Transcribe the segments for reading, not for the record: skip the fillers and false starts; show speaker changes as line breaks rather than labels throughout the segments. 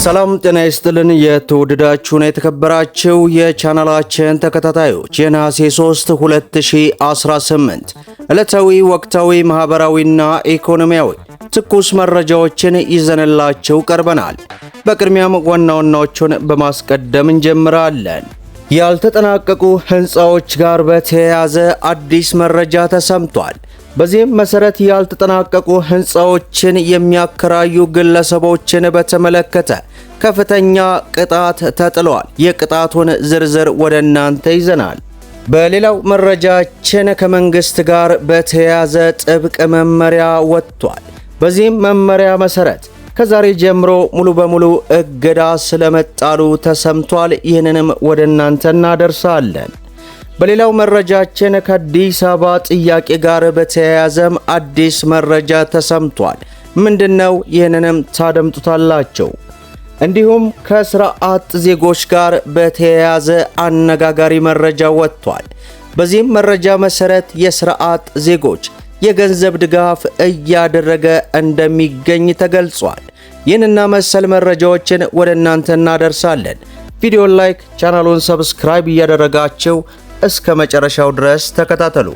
ሰላም ጤና ይስጥልን። የተወደዳችሁና የተከበራችሁ የቻናላችን ተከታታዮች የነሐሴ 3 2018 ዕለታዊ ወቅታዊ ማህበራዊና ኢኮኖሚያዊ ትኩስ መረጃዎችን ይዘንላችሁ ቀርበናል። በቅድሚያም ዋና ዋናዎቹን በማስቀደም እንጀምራለን። ያልተጠናቀቁ ህንፃዎች ጋር በተያያዘ አዲስ መረጃ ተሰምቷል። በዚህም መሰረት ያልተጠናቀቁ ህንፃዎችን የሚያከራዩ ግለሰቦችን በተመለከተ ከፍተኛ ቅጣት ተጥሏል። የቅጣቱን ዝርዝር ወደ እናንተ ይዘናል። በሌላው መረጃችን ከመንግስት ጋር በተያያዘ ጥብቅ መመሪያ ወጥቷል። በዚህም መመሪያ መሰረት ከዛሬ ጀምሮ ሙሉ በሙሉ እገዳ ስለመጣሉ ተሰምቷል። ይህንንም ወደ እናንተ እናደርሳለን። በሌላው መረጃችን ከአዲስ አበባ ጥያቄ ጋር በተያያዘም አዲስ መረጃ ተሰምቷል። ምንድነው? ይህንንም ታደምጡታላችሁ። እንዲሁም ከስራ አጥ ዜጎች ጋር በተያያዘ አነጋጋሪ መረጃ ወጥቷል። በዚህም መረጃ መሰረት የስራ አጥ ዜጎች የገንዘብ ድጋፍ እያደረገ እንደሚገኝ ተገልጿል። ይህንና መሰል መረጃዎችን ወደ እናንተ እናደርሳለን። ቪዲዮን ላይክ፣ ቻናሉን ሰብስክራይብ እያደረጋችሁ እስከ መጨረሻው ድረስ ተከታተሉ።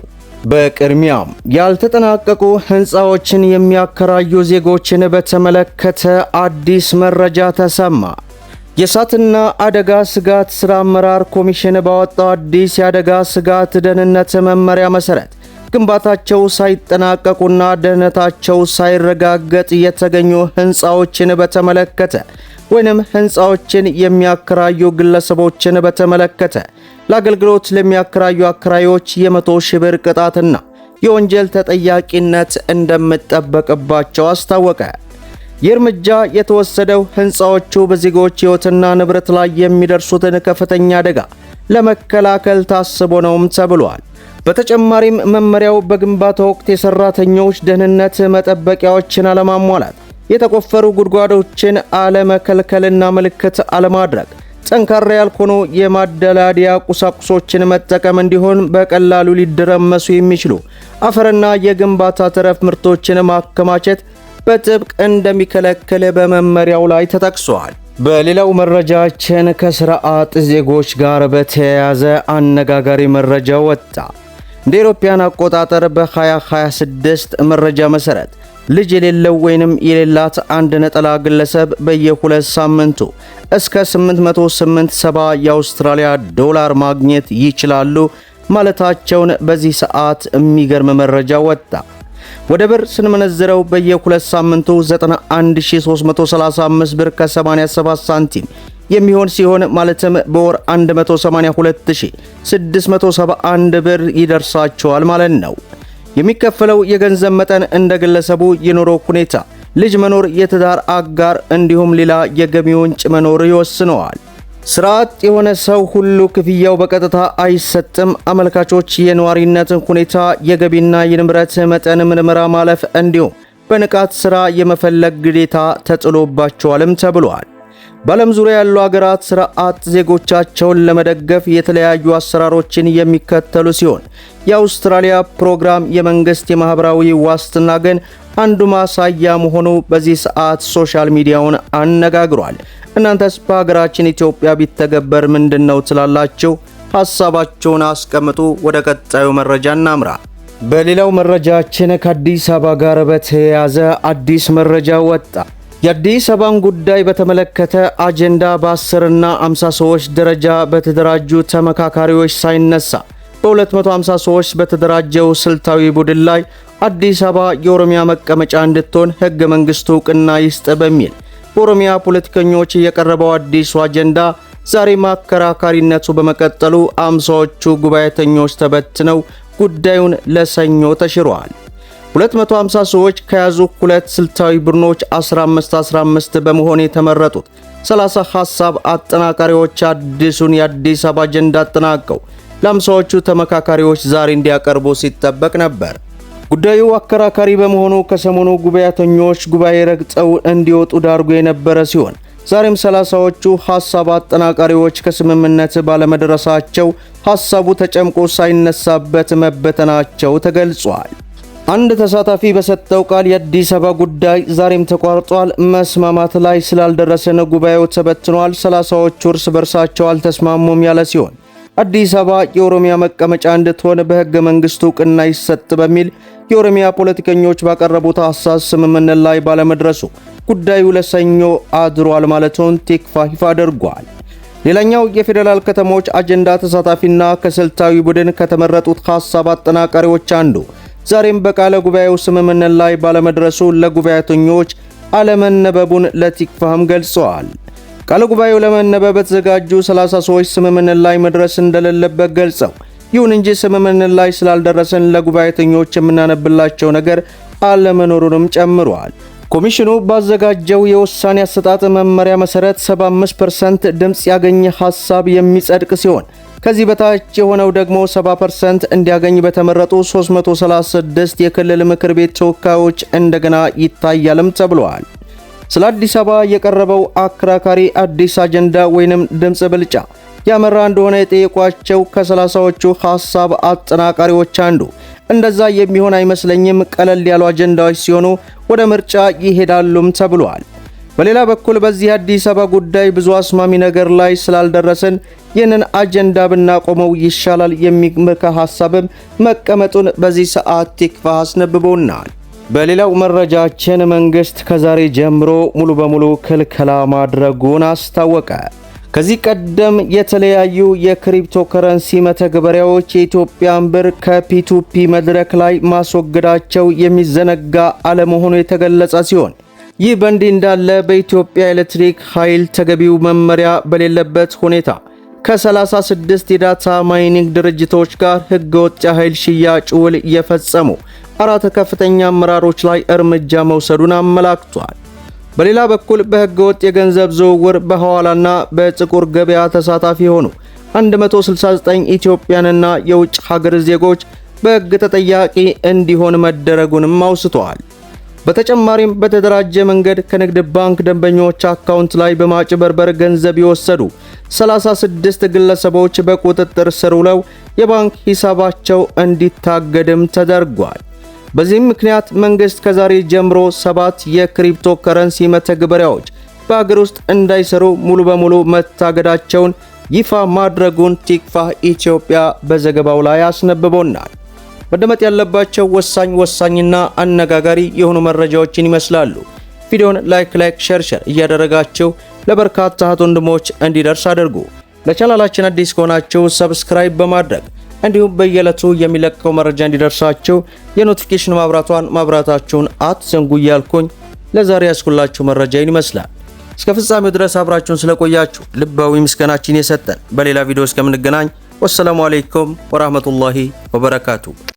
በቅድሚያም ያልተጠናቀቁ ህንፃዎችን የሚያከራዩ ዜጎችን በተመለከተ አዲስ መረጃ ተሰማ። የእሳትና አደጋ ስጋት ስራ አመራር ኮሚሽን ባወጣው አዲስ የአደጋ ስጋት ደህንነት መመሪያ መሰረት ግንባታቸው ሳይጠናቀቁና ደህንነታቸው ሳይረጋገጥ የተገኙ ህንፃዎችን በተመለከተ ወይንም ህንፃዎችን የሚያከራዩ ግለሰቦችን በተመለከተ ለአገልግሎት ለሚያከራዩ አከራዮች የ100,000 ብር ቅጣትና የወንጀል ተጠያቂነት እንደሚጠበቅባቸው አስታወቀ። ይህ እርምጃ የተወሰደው ህንፃዎቹ በዜጎች ህይወትና ንብረት ላይ የሚደርሱትን ከፍተኛ አደጋ ለመከላከል ታስቦ ነውም ተብሏል። በተጨማሪም መመሪያው በግንባታ ወቅት የሰራተኞች ደህንነት መጠበቂያዎችን አለማሟላት፣ የተቆፈሩ ጉድጓዶችን አለመከልከልና ምልክት አለማድረግ፣ ጠንካራ ያልሆኑ የማደላደያ ቁሳቁሶችን መጠቀም እንዲሆን በቀላሉ ሊደረመሱ የሚችሉ አፈርና የግንባታ ተረፍ ምርቶችን ማከማቸት በጥብቅ እንደሚከለክል በመመሪያው ላይ ተጠቅሷል። በሌላው መረጃችን ከስራ አጥ ዜጎች ጋር በተያያዘ አነጋጋሪ መረጃ ወጣ። እንደ አውሮፓውያን አቆጣጠር በ2026 መረጃ መሰረት ልጅ የሌለው ወይንም የሌላት አንድ ነጠላ ግለሰብ በየ2 ሳምንቱ እስከ 887 የአውስትራሊያ ዶላር ማግኘት ይችላሉ ማለታቸውን በዚህ ሰዓት የሚገርም መረጃ ወጣ። ወደ ብር ስንመነዝረው በየ2 ሳምንቱ 91335 ብር ከ87 ሳንቲም የሚሆን ሲሆን ማለትም በወር 182671 ብር ይደርሳቸዋል ማለት ነው። የሚከፈለው የገንዘብ መጠን እንደ ግለሰቡ የኑሮ ሁኔታ፣ ልጅ መኖር፣ የትዳር አጋር እንዲሁም ሌላ የገቢ ምንጭ መኖር ይወስነዋል። ስራ አጥ የሆነ ሰው ሁሉ ክፍያው በቀጥታ አይሰጥም። አመልካቾች የነዋሪነት ሁኔታ፣ የገቢና የንብረት መጠን ምርመራ ማለፍ እንዲሁም በንቃት ስራ የመፈለግ ግዴታ ተጥሎባቸዋልም ተብሏል። በዓለም ዙሪያ ያሉ ሀገራት ስራ አጥ ዜጎቻቸውን ለመደገፍ የተለያዩ አሰራሮችን የሚከተሉ ሲሆን የአውስትራሊያ ፕሮግራም የመንግስት የማህበራዊ ዋስትና ግን አንዱ ማሳያ መሆኑ በዚህ ሰዓት ሶሻል ሚዲያውን አነጋግሯል። እናንተስ በሀገራችን ኢትዮጵያ ቢተገበር ምንድነው ትላላችሁ? ሐሳባችሁን አስቀምጡ። ወደ ቀጣዩ መረጃ እናምራ። በሌላው መረጃችን ከአዲስ አበባ ጋር በተያያዘ አዲስ መረጃ ወጣ። የአዲስ አበባን ጉዳይ በተመለከተ አጀንዳ በ10 እና 50 ሰዎች ደረጃ በተደራጁ ተመካካሪዎች ሳይነሳ በ250 ሰዎች በተደራጀው ስልታዊ ቡድን ላይ አዲስ አበባ የኦሮሚያ መቀመጫ እንድትሆን ህገ መንግስቱ ዕውቅና ይስጥ በሚል በኦሮሚያ ፖለቲከኞች የቀረበው አዲሱ አጀንዳ ዛሬ ማከራካሪነቱ በመቀጠሉ 50ዎቹ ጉባኤተኞች ተበትነው ጉዳዩን ለሰኞ ተሽሯል። 250 ሰዎች ከያዙ ሁለት ስልታዊ ቡድኖች 15 በመሆን የተመረጡት 30 ሐሳብ አጠናቃሪዎች አዲሱን የአዲስ አበባ አጀንዳ አጠናቀው ለ50ዎቹ ተመካካሪዎች ዛሬ እንዲያቀርቡ ሲጠበቅ ነበር። ጉዳዩ አከራካሪ በመሆኑ ከሰሞኑ ጉባኤተኞች ጉባኤ ረግጠው እንዲወጡ ዳርጎ የነበረ ሲሆን ዛሬም 30ዎቹ ሐሳብ አጠናቃሪዎች ከስምምነት ባለመድረሳቸው ሐሳቡ ተጨምቆ ሳይነሳበት መበተናቸው ተገልጿል። አንድ ተሳታፊ በሰጠው ቃል የአዲስ አበባ ጉዳይ ዛሬም ተቋርጧል፣ መስማማት ላይ ስላልደረሰን ጉባኤው ተበትኗል፣ 30ዎቹ እርስ በርሳቸው አልተስማሙም ያለ ሲሆን አዲስ አበባ የኦሮሚያ መቀመጫ እንድትሆን በሕገ መንግስቱ ዕውቅና ይሰጥ በሚል የኦሮሚያ ፖለቲከኞች ባቀረቡት ሐሳብ ስምምነት ላይ ባለመድረሱ ጉዳዩ ለሰኞ አድሯል ማለቱን ቲክቫህ ይፋ አድርጓል። ሌላኛው የፌዴራል ከተሞች አጀንዳ ተሳታፊና ከስልታዊ ቡድን ከተመረጡት ሐሳብ አጠናቃሪዎች አንዱ ዛሬም በቃለ ጉባኤው ስምምነት ላይ ባለመድረሱ ለጉባኤተኞች አለመነበቡን ለቲክቫህም ገልጸዋል። ቃለ ጉባኤው ለመነበብ በተዘጋጁ 30 ሰዎች ስምምነት ላይ መድረስ እንደሌለበት ገልጸው ይሁን እንጂ ስምምነት ላይ ስላልደረሰን ለጉባኤተኞች የምናነብላቸው ነገር አለመኖሩንም ጨምሯል። ኮሚሽኑ ባዘጋጀው የውሳኔ አሰጣጥ መመሪያ መሰረት 75% ድምጽ ያገኘ ሐሳብ የሚጸድቅ ሲሆን ከዚህ በታች የሆነው ደግሞ 70% እንዲያገኝ በተመረጡ 336 የክልል ምክር ቤት ተወካዮች እንደገና ይታያልም ተብሏል። ስለ አዲስ አበባ የቀረበው አከራካሪ አዲስ አጀንዳ ወይንም ድምጽ ብልጫ ያመራ እንደሆነ የጠየቋቸው ከ30ዎቹ ሐሳብ አጠናቃሪዎች አንዱ እንደዛ የሚሆን አይመስለኝም፣ ቀለል ያሉ አጀንዳዎች ሲሆኑ ወደ ምርጫ ይሄዳሉም ተብሏል። በሌላ በኩል በዚህ አዲስ አበባ ጉዳይ ብዙ አስማሚ ነገር ላይ ስላልደረሰን ይህንን አጀንዳ ብናቆመው ይሻላል የሚል ምክረ ሐሳብም መቀመጡን በዚህ ሰዓት ቲክቫህ አስነብቦናል። በሌላው መረጃችን መንግስት ከዛሬ ጀምሮ ሙሉ በሙሉ ክልከላ ማድረጉን አስታወቀ። ከዚህ ቀደም የተለያዩ የክሪፕቶ ከረንሲ መተግበሪያዎች የኢትዮጵያን ብር ከፒቱፒ መድረክ ላይ ማስወገዳቸው የሚዘነጋ አለመሆኑ የተገለጸ ሲሆን ይህ በእንዲህ እንዳለ በኢትዮጵያ ኤሌክትሪክ ኃይል ተገቢው መመሪያ በሌለበት ሁኔታ ከ36 የዳታ ማይኒንግ ድርጅቶች ጋር ህገወጥ የኃይል ሽያጭ ውል የፈጸሙ 4 ከፍተኛ አመራሮች ላይ እርምጃ መውሰዱን አመላክቷል። በሌላ በኩል በህገወጥ የገንዘብ ዝውውር በሐዋላና በጥቁር ገበያ ተሳታፊ የሆኑ 169 ኢትዮጵያንና የውጭ ሀገር ዜጎች በህግ ተጠያቂ እንዲሆን መደረጉንም አውስተዋል። በተጨማሪም በተደራጀ መንገድ ከንግድ ባንክ ደንበኞች አካውንት ላይ በማጭበርበር ገንዘብ የወሰዱ 36 ግለሰቦች በቁጥጥር ስር ውለው የባንክ ሂሳባቸው እንዲታገድም ተደርጓል። በዚህም ምክንያት መንግስት ከዛሬ ጀምሮ 7 የክሪፕቶ ከረንሲ መተግበሪያዎች በአገር ውስጥ እንዳይሰሩ ሙሉ በሙሉ መታገዳቸውን ይፋ ማድረጉን ቲክቫህ ኢትዮጵያ በዘገባው ላይ አስነብቦናል። መደመጥ ያለባቸው ወሳኝና አነጋጋሪ የሆኑ መረጃዎችን ይመስላሉ። ቪዲዮውን ላይክ ሼር እያደረጋችሁ ለበርካታ እህት ወንድሞች እንዲደርስ አድርጉ። ለቻናላችን አዲስ ከሆናችሁ ሰብስክራይብ በማድረግ እንዲሁም በየዕለቱ የሚለቀቀው መረጃ እንዲደርሳችሁ የኖቲፊኬሽን ማብራታችሁን አትዘንጉ እያልኩኝ ለዛሬ ያስኩላችሁ መረጃ ይመስላል። እስከ ፍጻሜው ድረስ አብራችሁን ስለቆያችሁ ልባዊ ምስጋናችን የሰጠን። በሌላ ቪዲዮ እስከምንገናኝ ወሰላሙ አለይኩም ወራህመቱላሂ ወበረካቱ።